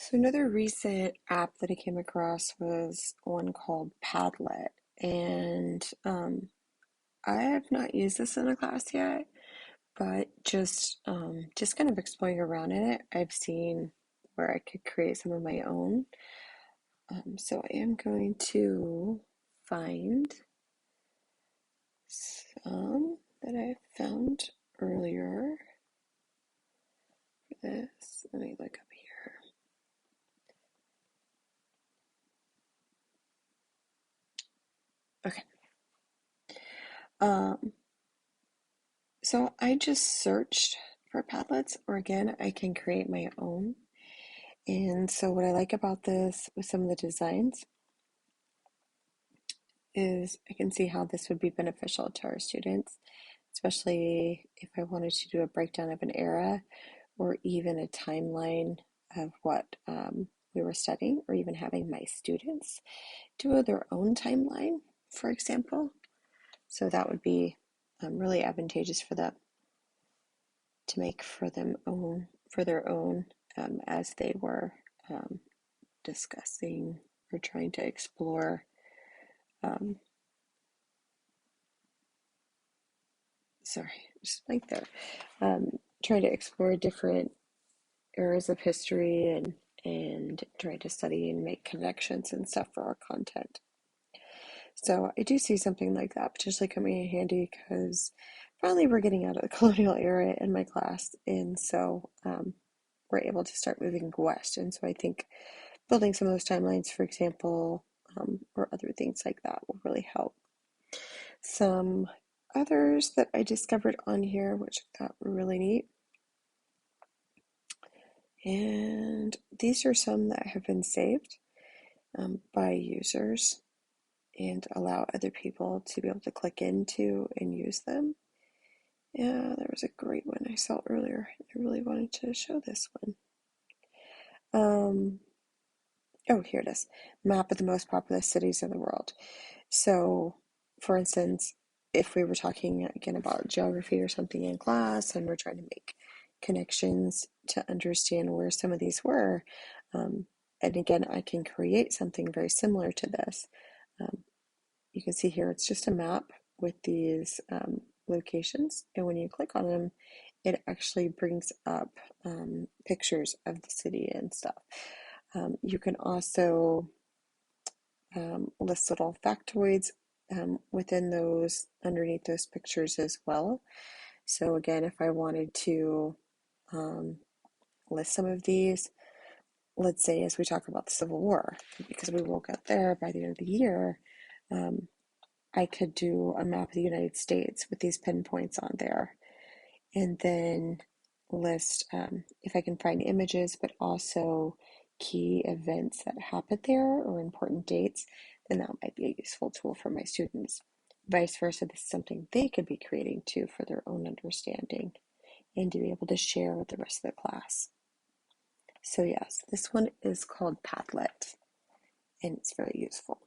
So another recent app that I came across was one called Padlet, and I have not used this in a class yet, but just kind of exploring around in it, I've seen where I could create some of my own. So I am going to find some that I found earlier for this. Let me look up here. Okay. Um, So I just searched for Padlets, or again, I can create my own. And so what I like about this with some of the designs is I can see how this would be beneficial to our students, especially if I wanted to do a breakdown of an era or even a timeline of what we were studying, or even having my students do their own timeline, for example. So that would be really advantageous for them to make for their own as they were um, discussing or trying to explore. Um, sorry, just like there, trying to explore different eras of history and trying to study and make connections and stuff for our content. So I do see something like that potentially coming in handy because finally we're getting out of the colonial era in my class, and so we're able to start moving west. And so I think building some of those timelines, for example, or other things like that will really help. Some others that I discovered on here, which I thought were really neat. And these are some that have been saved by users and allow other people to be able to click into and use them. Yeah, there was a great one I saw earlier. I really wanted to show this one. Oh, here it is. Map of the most populous cities in the world. So, for instance, if we were talking again about geography or something in class and we're trying to make connections to understand where some of these were, um, and again, I can create something very similar to this. Um, you can see here it's just a map with these locations, and when you click on them, it actually brings up pictures of the city and stuff. You can also list little factoids within those, underneath those pictures as well. So again, if I wanted to um, list some of these, let's say as we talk about the Civil War, because we will get there by the end of the year, um, I could do a map of the United States with these pinpoints on there, and then list if I can find images, but also key events that happened there or important dates, then that might be a useful tool for my students. Vice versa, this is something they could be creating too for their own understanding and to be able to share with the rest of the class. So yes, this one is called Padlet and it's very useful.